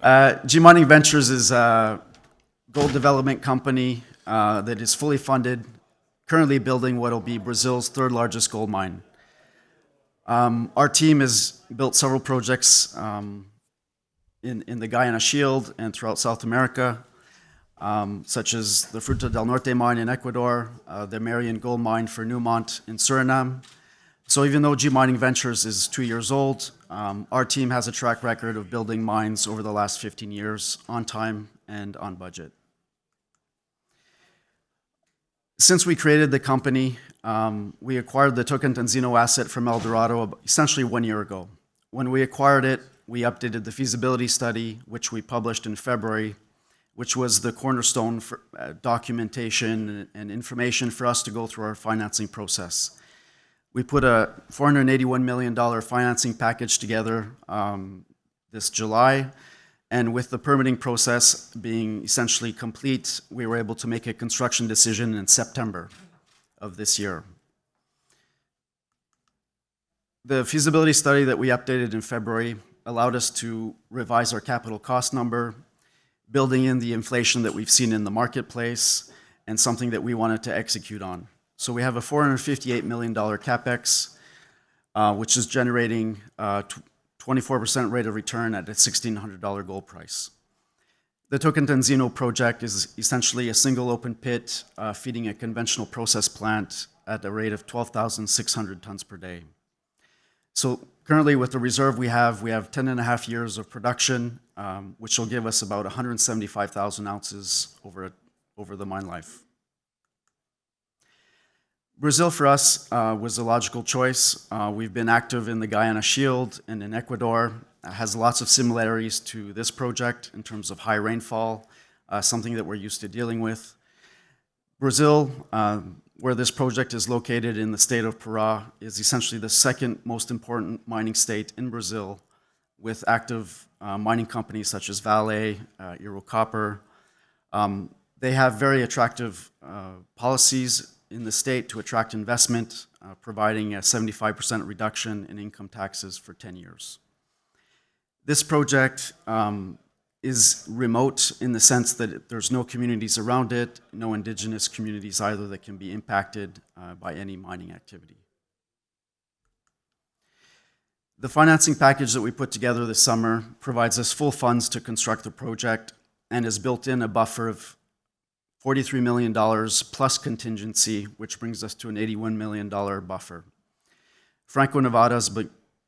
GMIN Ventures is a gold development company that is fully funded, currently building what will be Brazil's third largest gold mine. Our team has built several projects in the Guyana Shield and throughout South America, such as the Fruta del Norte mine in Ecuador, the Marion Gold Mine for Newmont in Suriname. So even though GMIN Ventures is 2 years old, our team has a track record of building mines over the last 15 years on time and on budget. Since we created the company, we acquired the Tocantinzinho asset from Eldorado essentially 1 year ago. When we acquired it, we updated the feasibility study, which we published in February, which was the cornerstone for documentation and information for us to go through our financing process. We put a $481 million financing package together this July, and with the permitting process being essentially complete, we were able to make a construction decision in September of this year. The feasibility study that we updated in February allowed us to revise our capital cost number, building in the inflation that we've seen in the marketplace and something that we wanted to execute on. So we have a $458 million capex, which is generating 24% rate of return at a $1,600 gold price. The Tocantinzinho project is essentially a single open pit feeding a conventional process plant at a rate of 12,600 tons per day. So currently with the reserve we have 10 and a half years of production, which will give us about 175,000 ounces over the mine life. Brazil for us was a logical choice. We've been active in the Guyana Shield and in Ecuador. It has lots of similarities to this project in terms of high rainfall, something that we're used to dealing with. Brazil, where this project is located in the state of Pará, is essentially the second most important mining state in Brazil, with active mining companies such as Vale, Ero Copper. They have very attractive policies in the state to attract investment, providing a 75% reduction in income taxes for 10 years. This project is remote in the sense that there's no communities around it, no indigenous communities either that can be impacted by any mining activity. The financing package that we put together this summer provides us full funds to construct the project and has built in a buffer of $43 million plus contingency, which brings us to an $81 million buffer. Franco-Nevada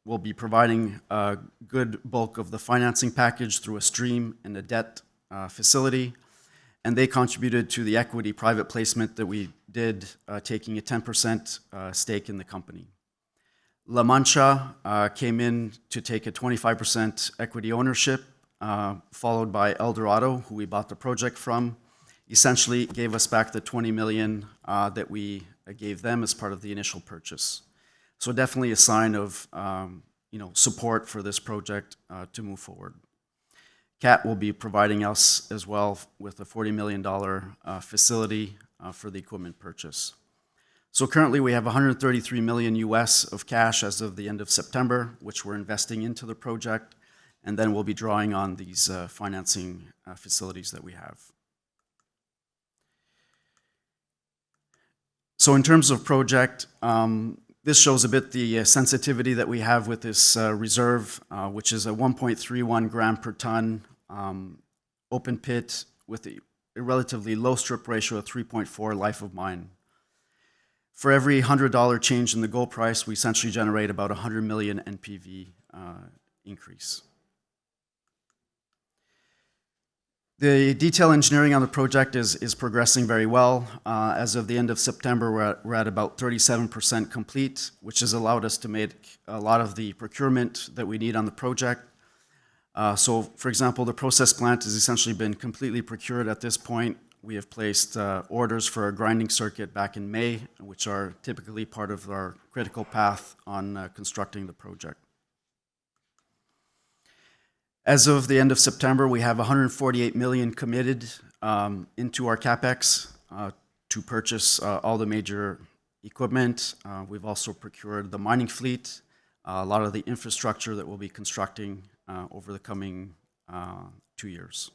will be providing a good bulk of the financing package through a stream and a debt facility, and they contributed to the equity private placement that we did, taking a 10% stake in the company. La Mancha came in to take a 25% equity ownership, followed by Eldorado, who we bought the project from. Essentially gave us back the $20 million that we gave them as part of the initial purchase. So definitely a sign of support for this project to move forward. CAT will be providing us as well with a $40 million facility for the equipment purchase. So currently we have 133 million US of cash as of the end of September, which we're investing into the project, and then we'll be drawing on these financing facilities that we have. So in terms of project, this shows a bit the sensitivity that we have with this reserve, which is a 1.31 gram per ton open pit with a relatively low strip ratio of 3.4 life of mine. For every $100 change in the gold price, we essentially generate about 100 million NPV increase. The detail engineering on the project is progressing very well. As of the end of September, we're at about 37% complete, which has allowed us to make a lot of the procurement that we need on the project. So, for example, the process plant has essentially been completely procured at this point. We have placed orders for a grinding circuit back in May, which are typically part of our critical path on constructing the project. As of the end of September, we have 148 million committed into our capex to purchase all the major equipment. We've also procured the mining fleet, a lot of the infrastructure that we'll be constructing over the coming 2 years.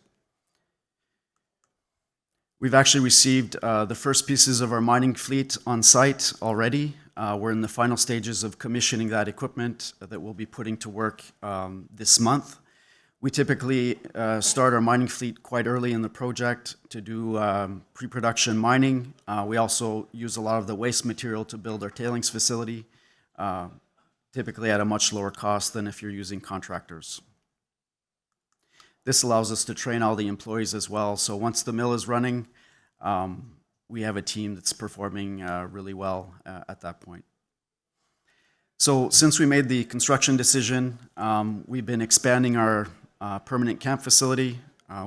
We've actually received the first pieces of our mining fleet on site already. We're in the final stages of commissioning that equipment that we'll be putting to work this month. We typically start our mining fleet quite early in the project to do pre-production mining. We also use a lot of the waste material to build our tailings facility, typically at a much lower cost than if you're using contractors. This allows us to train all the employees as well. So once the mill is running, we have a team that's performing really well at that point. So since we made the construction decision, we've been expanding our permanent camp facility.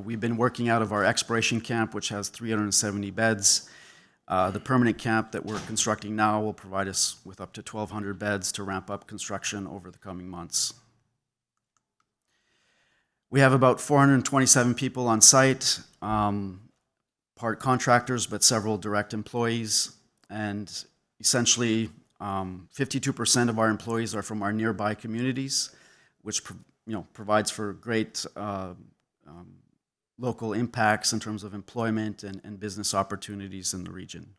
We've been working out of our exploration camp, which has 370 beds. The permanent camp that we're constructing now will provide us with up to 1,200 beds to ramp up construction over the coming months. We have about 427 people on site, part contractors, but several direct employees. And essentially, 52% of our employees are from our nearby communities, which provides for great local impacts in terms of employment and business opportunities in the region.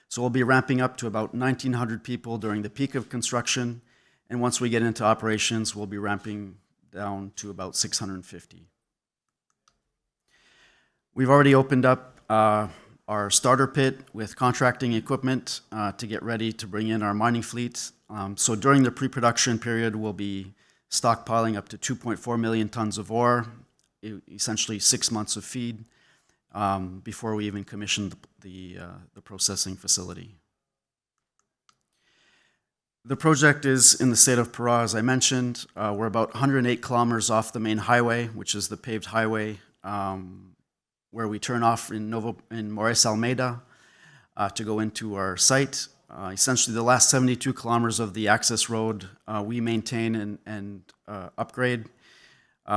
So we'll be ramping up to about 1,900 people during the peak of construction. And once we get into operations, we'll be ramping down to about 650. We've already opened up our starter pit with contracting equipment to get ready to bring in our mining fleet. So during the pre-production period, we'll be stockpiling up to 2.4 million tons of ore, essentially 6 months of feed, before we even commission the processing facility. The project is in the state of Pará, as I mentioned. We're about 108 kilometers off the main highway, which is the paved highway, where we turn off in Moraes Almeida to go into our site. Essentially, the last 72 kilometers of the access road we maintain and upgrade,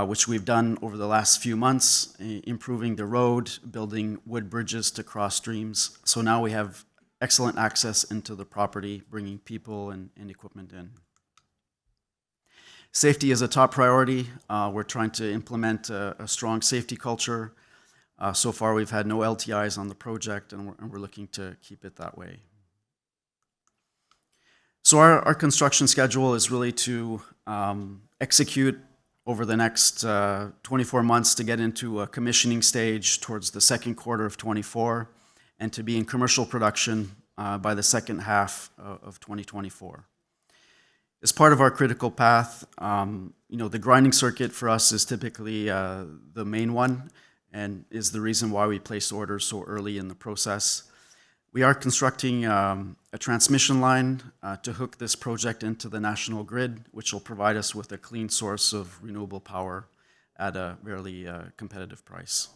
which we've done over the last few months, improving the road, building wood bridges to cross streams. So now we have excellent access into the property, bringing people and equipment in. Safety is a top priority. We're trying to implement a strong safety culture. So far, we've had no LTIs on the project, and we're looking to keep it that way. So our construction schedule is really to execute over the next 24 months to get into a commissioning stage towards the second quarter of 24, and to be in commercial production by the second half of 2024. As part of our critical path, the grinding circuit for us is typically the main one, and is the reason why we placed orders so early in the process. We are constructing a transmission line to hook this project into the national grid, which will provide us with a clean source of renewable power at a fairly competitive price.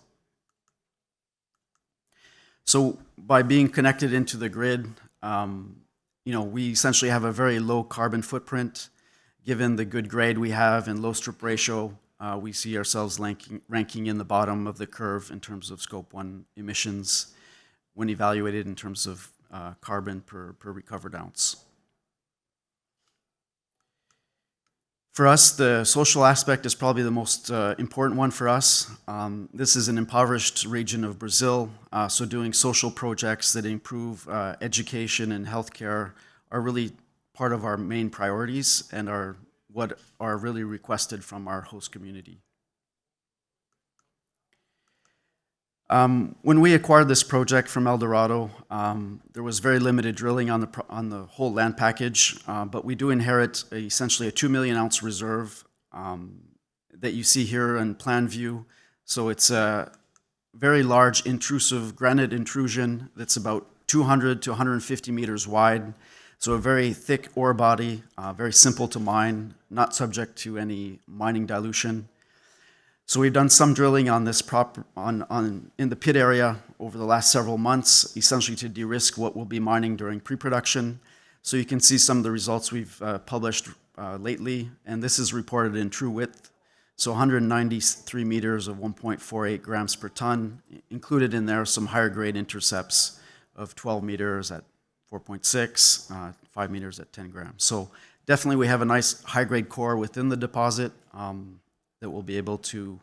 So by being connected into the grid, we essentially have a very low carbon footprint. Given the good grade we have and low strip ratio, we see ourselves ranking in the bottom of the curve in terms of Scope 1 emissions when evaluated in terms of carbon per recovered ounce. For us, the social aspect is probably the most important one for us. This is an impoverished region of Brazil, so doing social projects that improve education and healthcare are really part of our main priorities and are what are really requested from our host community. When we acquired this project from Eldorado, there was very limited drilling on the whole land package, but we do inherit essentially a 2 million ounce reserve that you see here in plan view. So it's a very large intrusive granite intrusion that's about 200 to 150 meters wide. So a very thick ore body, very simple to mine, not subject to any mining dilution. So we've done some drilling on this in the pit area over the last several months, essentially to de-risk what we'll be mining during pre-production. So you can see some of the results we've published lately, and this is reported in true width. So 193 meters of 1.48 grams per ton. Included in there some higher grade intercepts of 12 meters at 4.6, 5 meters at 10 grams. So definitely we have a nice high grade core within the deposit that we'll be able to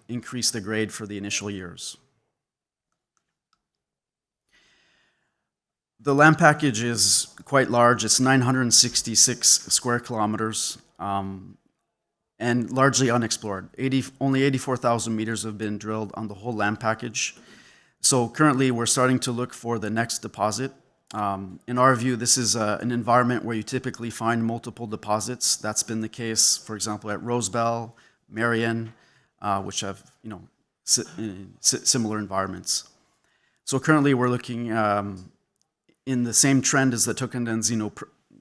increase the grade for the initial years. The land package is quite large. It's 966 square kilometers and largely unexplored. Only 84,000 meters have been drilled on the whole land package. So currently we're starting to look for the next deposit. In our view, this is an environment where you typically find multiple deposits. That's been the case, for example, at Rosebell, Marion, which have similar environments. So currently we're looking in the same trend as the Tocantinzinho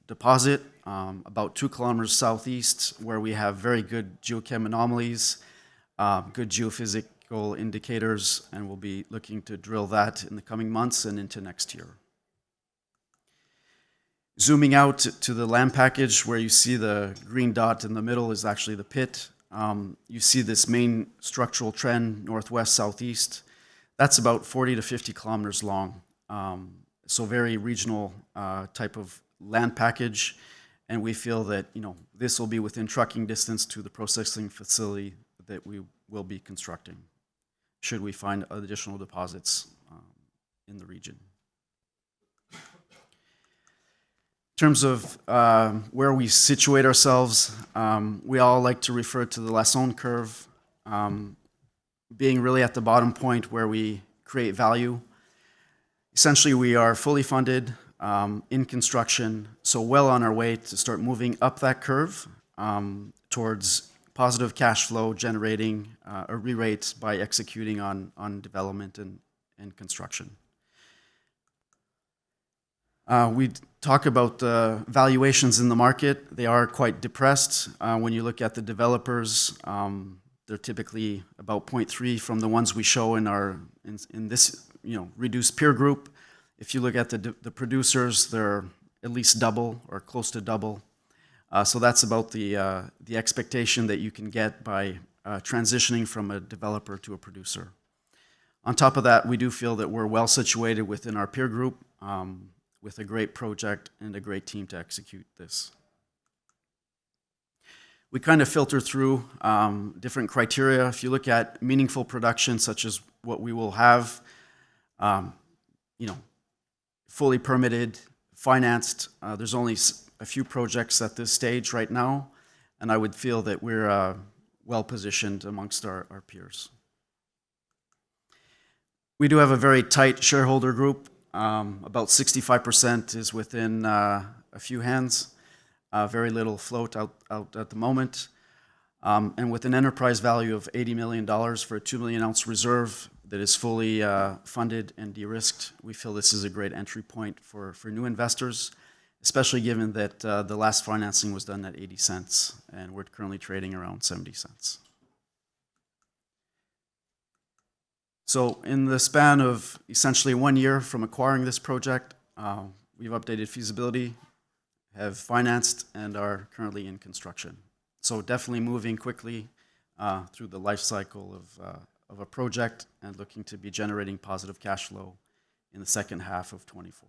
deposit, about 2 kilometers southeast, where we have very good geochem anomalies, good geophysical indicators, and we'll be looking to drill that in the coming months and into next year. Zooming out to the land package, where you see the green dot in the middle is actually the pit. You see this main structural trend, northwest-southeast. That's about 40 to 50 kilometers long. So very regional type of land package, and we feel that this will be within trucking distance to the processing facility that we will be constructing, should we find additional deposits in the region. In terms of where we situate ourselves, we all like to refer to the Lassonde curve, being really at the bottom point where we create value. Essentially, we are fully funded, in construction, so well on our way to start moving up that curve towards positive cash flow, generating a re-rate by executing on development and construction. We talk about the valuations in the market. They are quite depressed. When you look at the developers, they're typically about 0.3 from the ones we show in this reduced peer group. If you look at the producers, they're at least double or close to double. So that's about the expectation that you can get by transitioning from a developer to a producer. On top of that, we do feel that we're well situated within our peer group with a great project and a great team to execute this. We kind of filter through different criteria. If you look at meaningful production, such as what we will have, fully permitted, financed. There's only a few projects at this stage right now, and I would feel that we're well positioned amongst our peers. We do have a very tight shareholder group. About 65% is within a few hands. Very little float out at the moment. And with an enterprise value of $80 million for a 2 million ounce reserve that is fully funded and de-risked, we feel this is a great entry point for new investors, especially given that the last financing was done at 80 cents and we're currently trading around 70 cents. So in the span of essentially 1 year from acquiring this project, we've updated feasibility, have financed, and are currently in construction. So definitely moving quickly through the life cycle of a project and looking to be generating positive cash flow in the second half of 24.